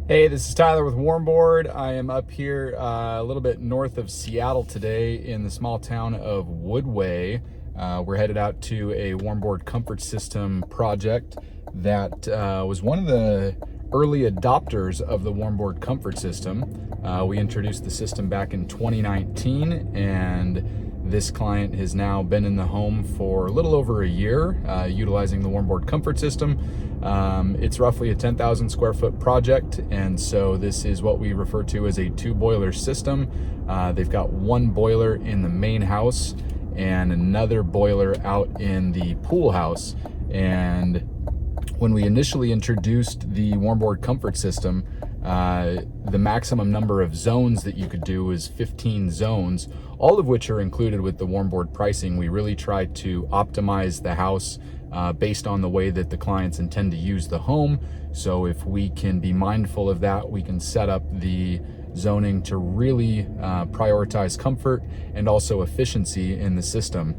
Hey, this is Tyler with Warmboard. I am up here a little bit north of Seattle today in the small town of Woodway. We're headed out to a Warmboard Comfort System project that was one of the early adopters of the Warmboard Comfort System. We introduced the system back in 2019, and this client has now been in the home for a little over a year, utilizing the Warmboard Comfort System. It's roughly a 10,000 square foot project, and so this is what we refer to as a 2-boiler system. They've got one boiler in the main house and another boiler out in the pool house. And when we initially introduced the Warmboard Comfort System, the maximum number of zones that you could do is 15 zones, all of which are included with the Warmboard pricing. We really tried to optimize the house based on the way that the clients intend to use the home. So if we can be mindful of that, we can set up the zoning to really prioritize comfort and also efficiency in the system.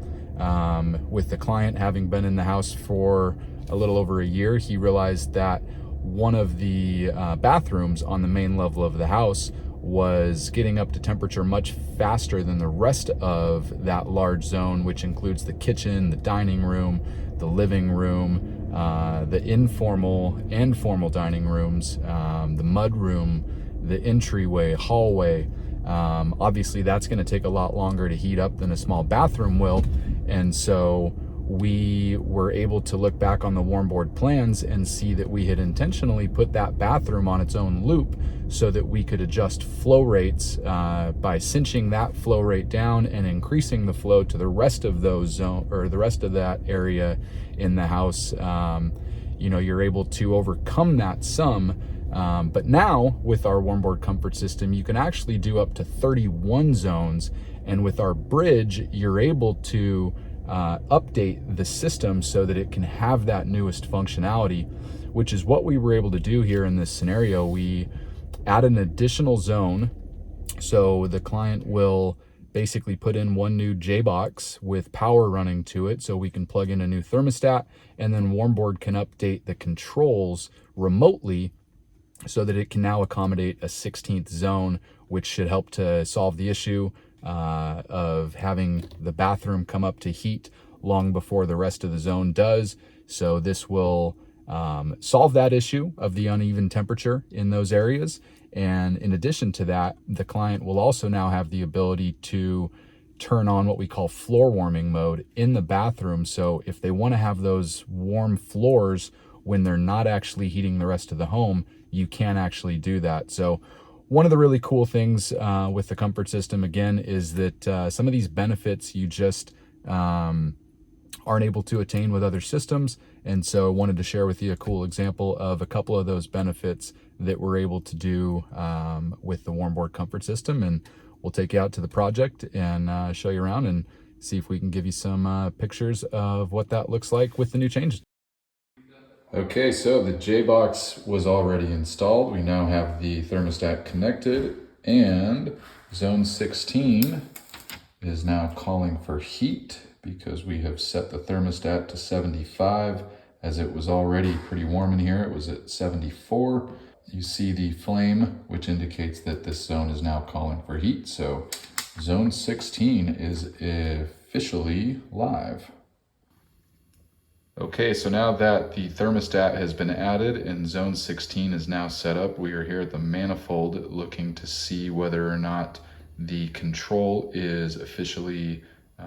With the client having been in the house for a little over a year, he realized that one of the bathrooms on the main level of the house was getting up to temperature much faster than the rest of that large zone, which includes the kitchen, the dining room, the living room, the informal and formal dining rooms, the mud room, the entryway, hallway. Obviously that's going to take a lot longer to heat up than a small bathroom will, and so we were able to look back on the Warmboard plans and see that we had intentionally put that bathroom on its own loop so that we could adjust flow rates by cinching that flow rate down and increasing the flow to the rest of those zone, or the rest of that area in the house. You're able to overcome that sum. But now with our Warmboard Comfort System, you can actually do up to 31 zones. And with our bridge, you're able to update the system so that it can have that newest functionality, which is what we were able to do here in this scenario. We add an additional zone, so the client will basically put in one new J-box with power running to it, so we can plug in a new thermostat, and then Warmboard can update the controls remotely so that it can now accommodate a 16th zone, which should help to solve the issue of having the bathroom come up to heat long before the rest of the zone does. So this will solve that issue of the uneven temperature in those areas. And in addition to that, the client will also now have the ability to turn on what we call floor warming mode in the bathroom. So if they want to have those warm floors when they're not actually heating the rest of the home, you can actually do that. So one of the really cool things with the comfort system, again, is that some of these benefits you just aren't able to attain with other systems. And so I wanted to share with you a cool example of a couple of those benefits that we're able to do with the Warmboard Comfort System. And we'll take you out to the project and show you around and see if we can give you some pictures of what that looks like with the new changes. Okay, so the J-box was already installed. We now have the thermostat connected, and zone 16 is now calling for heat because we have set the thermostat to 75, as it was already pretty warm in here. It was at 74. You see the flame, which indicates that this zone is now calling for heat. So zone 16 is officially live. Okay, so now that the thermostat has been added and zone 16 is now set up, we are here at the manifold looking to see whether or not the control is officially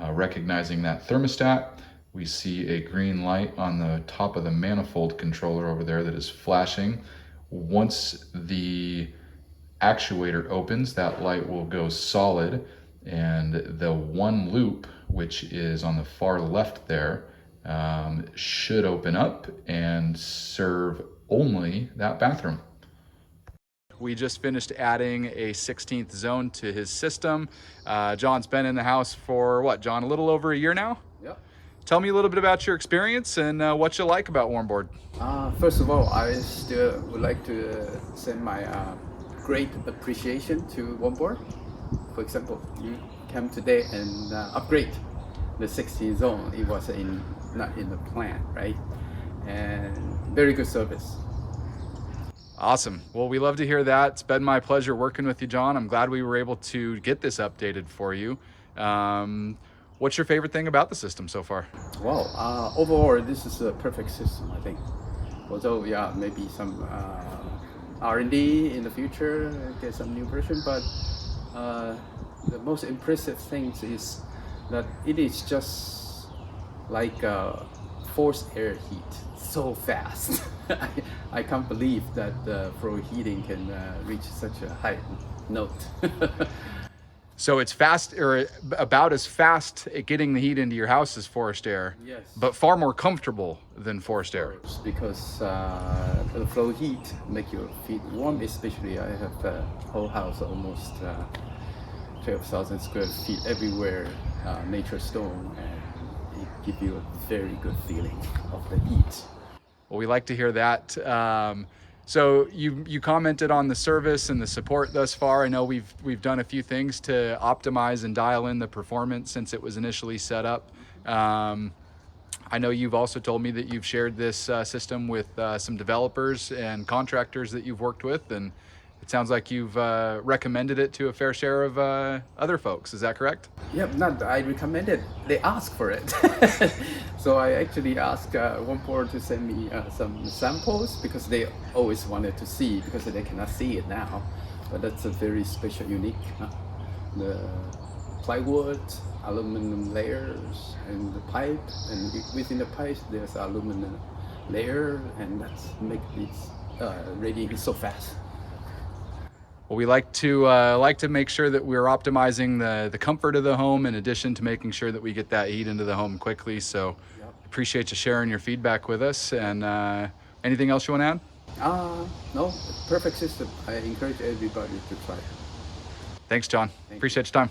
recognizing that thermostat. We see a green light on the top of the manifold controller over there that is flashing. Once the actuator opens, that light will go solid, and the one loop, which is on the far left there, should open up and serve only that bathroom. We just finished adding a 16th zone to his system. John's been in the house for what, John, a little over a year now? Yep. Tell me a little bit about your experience and what you like about Warmboard. First of all, I still would like to send my great appreciation to Warmboard. For example, you came today and upgrade the 16 zone. It was not in the plan, right? And very good service. Awesome. Well, we love to hear that. It's been my pleasure working with you, John. I'm glad we were able to get this updated for you. What's your favorite thing about the system so far? Well, overall, this is a perfect system, I think. Although, yeah, maybe some R&D in the future, get some new version, but the most impressive thing is that it is just like forced air heat, so fast. I can't believe that floor heating can reach such a high note. So it's fast, or about as fast at getting the heat into your house as forced air, Yes. but far more comfortable than forced air. Because the flow heat make your feet warm, especially I have a whole house almost 12,000 square feet everywhere, nature stone, and it gives you a very good feeling of the heat. Well, we like to hear that. So you commented on the service and the support thus far. I know we've done a few things to optimize and dial in the performance since it was initially set up. I know you've also told me that you've shared this system with some developers and contractors that you've worked with, and it sounds like you've recommended it to a fair share of other folks. Is that correct? Yep, not I recommend it. They ask for it. So I actually asked Warmboard to send me some samples because they always wanted to see, because they cannot see it now. But that's a very special, unique. The plywood, aluminum layers, and the pipe, and within the pipe there's aluminum layer, and that's make this radiating so fast. Well, we like to make sure that we're optimizing the comfort of the home in addition to making sure that we get that heat into the home quickly. So Yep. appreciate you sharing your feedback with us. And anything else you want to add? No, perfect system. I encourage everybody to try it. Thanks, John. you. Appreciate your time.